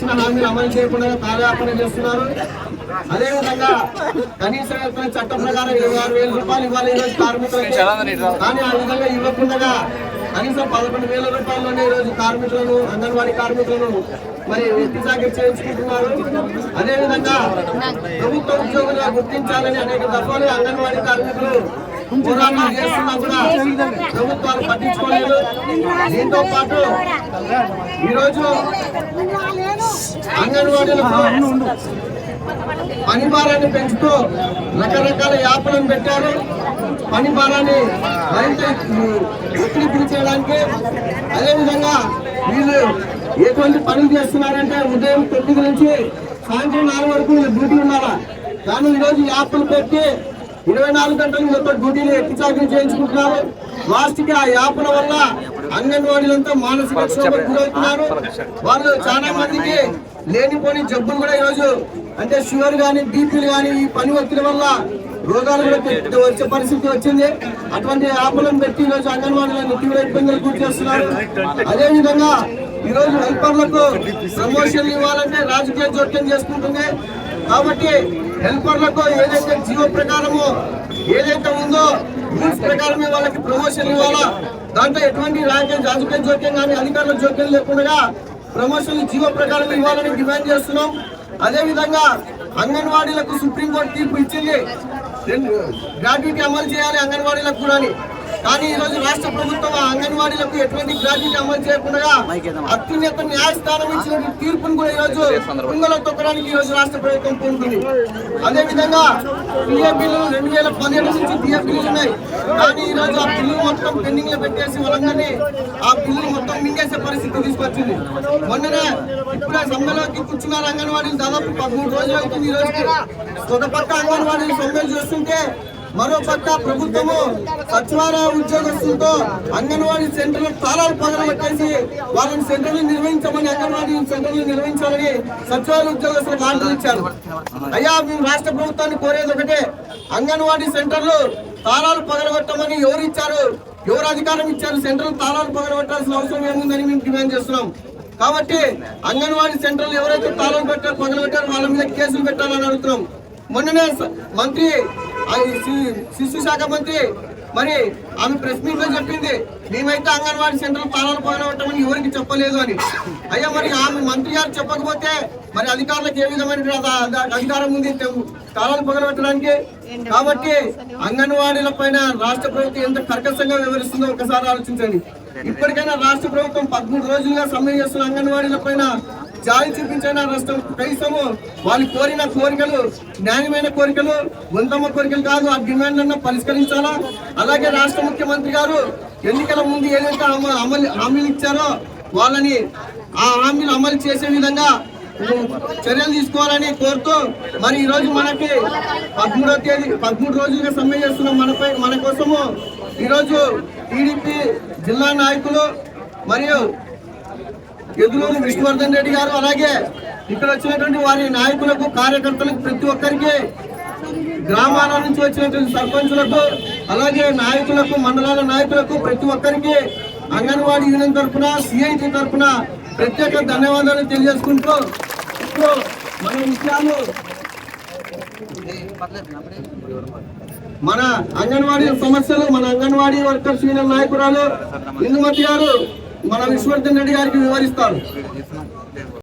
ఇచ్చిన హామీలు అమలు చేయకుండా కార్యాచరణ చేస్తున్నారు. అదేవిధంగా కనీస వేతన చట్టం ప్రకారం 26,000 రూపాయలు ఇవ్వాలి ఈరోజు కార్మికులకి. కానీ ఆ విధంగా ఇవ్వకుండా కనీసం 11,000 రూపాయల్లోనే ఈరోజు కార్మికులను, అంగన్వాడీ కార్మికులను మరి వృత్తి చాకరీ చేయించుకుంటున్నారు. అదేవిధంగా ప్రభుత్వ ఉద్యోగులుగా గుర్తించాలని అనేక దఫాలు అంగన్వాడీ కార్మికులు పోరాటం చేస్తున్నా కూడా ప్రభుత్వాలు పట్టించుకోలేదు. దీంతో పాటు ఈరోజు అంగన్వాడీలకు పని భారాన్ని పెంచుతూ రకరకాల యాప్లను పెట్టారు. పని భారాన్ని మరింత ఒత్తిడి చేయడానికి. అదేవిధంగా వీళ్ళు ఎటువంటి పనులు చేస్తున్నారంటే ఉదయం 9 నుంచి సాయంత్రం 4 వరకు వీళ్ళు డ్యూటీ ఉన్నారా. కానీ ఈరోజు యాప్లు పెట్టి 24 గంటలు వీళ్ళతో డ్యూటీలు ఎక్కి చాకరీ చేయించుకుంటున్నారు. లాస్ట్కి ఆ యాప్ల వల్ల అంగన్వాడీలంతా మానసిక క్షోభకు గురవుతున్నారు. వాళ్ళు చాలా మందికి లేనిపోని జబ్బులు కూడా ఈరోజు అంటే షుగర్ కానీ బీపీలు కానీ ఈ పని ఒత్తిడి వల్ల రోగాలు కూడా వచ్చే పరిస్థితి వచ్చింది. అటువంటి యాప్లను పెట్టి ఈరోజు అంగన్వాడీలను తీవ్ర ఇబ్బందులు గురి చేస్తున్నారు. అదేవిధంగా ఈరోజు హెల్పర్లకు ప్రమోషన్లు ఇవ్వాలంటే రాజకీయ జోక్యం చేసుకుంటుంది. కాబట్టి హెల్పర్లకు ఏదైతే జీవో ప్రకారమో ఏదైతే ఉందో రూల్స్ ప్రకారమే వాళ్ళకి ప్రమోషన్లు ఇవ్వాలా. దాంట్లో ఎటువంటి రాజకీయ జోక్యం కానీ అధికారుల జోక్యం లేకుండా ప్రమోషన్లు జీవో ప్రకారం ఇవ్వాలని డిమాండ్ చేస్తున్నాం. అదేవిధంగా అంగన్వాడీలకు సుప్రీంకోర్టు తీర్పు ఇచ్చింది, గ్రాట్యుటీ అమలు చేయాలి అంగన్వాడీలకు కూడా. కానీ ఈ రోజు రాష్ట్ర ప్రభుత్వం అంగన్వాడీలకు ఎటువంటి గ్రాట్యుటీ అమలు చేయకుండా అత్యున్నత న్యాయస్థానం ఇచ్చిన తీర్పును కూడా ఈ రోజు కుంగలో తొక్కడానికి ఈ రోజు రాష్ట్ర ప్రభుత్వం పూనుకుంది. అదేవిధంగా పిఏ బిల్లులు 2017 నుంచి పిఏ బిల్లులు ఉన్నాయి. కానీ ఈ రోజు ఆ బిల్లు మొత్తం పెండింగ్ లో పెట్టేసి వాళ్ళందరినీ ఆ బిల్లు మొత్తం మింగేసే పరిస్థితి తీసుకొచ్చింది. మొన్ననే ఇప్పుడే సమ్మెలోకి కూర్చున్నారు అంగన్వాడీలు. దాదాపు 13 రోజులు అవుతుంది. ఈ రోజుకి ఒక పక్క అంగన్వాడీలు సమ్మెలు చేస్తుంటే మరో పక్క ప్రభుత్వము సచివాలయ ఉద్యోగస్తులతో అంగన్వాడీ సెంటర్లు తాళాలు పగలగొట్టేసి వాళ్ళని సెంటర్లు నిర్వహించమని, అంగన్వాడీ సెంటర్లు నిర్వహించాలని సచివాలయ ఉద్యోగస్తులకు ఆర్డర్ ఇచ్చారు. అయ్యా మేము రాష్ట్ర ప్రభుత్వాన్ని కోరేది ఒకటే, అంగన్వాడీ సెంటర్లు తాళాలు పగలగొట్టమని ఎవరు ఇచ్చారు, ఎవరు అధికారం ఇచ్చారు? సెంటర్లు తాళాలు పగలగొట్టాల్సిన అవసరం ఏముందని మేము డిమాండ్ చేస్తున్నాం. కాబట్టి అంగన్వాడీ సెంటర్లు ఎవరైతే తాళాలు పగలగొట్టారో వాళ్ళ మీద కేసులు పెట్టాలని అడుగుతున్నాం. మొన్ననే మంత్రి శిశు శాఖ మంత్రి మరి ఆమె ప్రెస్ మీట్ లో చెప్పింది, మేమైతే అంగన్వాడీ సెంటర్ తాళాలు పగలగొట్టమని ఎవరికి చెప్పలేదు అని. అయ్యా మరి ఆమె మంత్రి గారు చెప్పకపోతే మరి అధికారులకు ఏ విధమైన అధికారం ఉంది తాళాలు పగలగొట్టడానికి? కాబట్టి అంగన్వాడీల పైన రాష్ట్ర ప్రభుత్వం ఎంత కర్కశంగా వివరిస్తుందో ఒకసారి ఆలోచించండి. ఇప్పటికైనా రాష్ట్ర ప్రభుత్వం 13 రోజులుగా సమ్మె చేస్తున్న అంగన్వాడీల పైన జాలి చూపించిన రాష్ట్రం కనీసము వాళ్ళు కోరిన కోరికలు న్యాయమైన కోరికలు, వంతమ్మ కోరికలు కాదు, ఆ డిమాండ్లను పరిష్కరించాలా. అలాగే రాష్ట్ర ముఖ్యమంత్రి గారు ఎన్నికల ముందు ఏదైతే హామీలు ఇచ్చారో వాళ్ళని ఆ హామీలు అమలు చేసే విధంగా చర్యలు తీసుకోవాలని కోరుతూ మరి ఈ రోజు మనకి 13 రోజులుగా సమ్మె చేస్తున్నాం. మన కోసము ఈరోజు టీడీపీ జిల్లా నాయకులు మరియు ఎదులూరు విష్ణువర్ధన్ రెడ్డి గారు, అలాగే ఇక్కడ వచ్చినటువంటి వారి నాయకులకు, కార్యకర్తలకు, ప్రతి ఒక్కరికి, గ్రామాల నుంచి వచ్చినటువంటి సర్పంచులకు, అలాగే నాయకులకు, మండలాల నాయకులకు, ప్రతి ఒక్కరికి అంగన్వాడీ యూనియన్ తరఫున, సిఐటి తరఫున ప్రత్యేక ధన్యవాదాలు తెలియజేసుకుంటూ ఇప్పుడు మన విషయాలు మన అంగన్వాడీ సమస్యలు మన అంగన్వాడీ వర్కర్స్ యూనియన్ నాయకురాలు ఇందుమతి గారు మన విష్ణువర్ధన్ రెడ్డి గారికి వివరిస్తారు.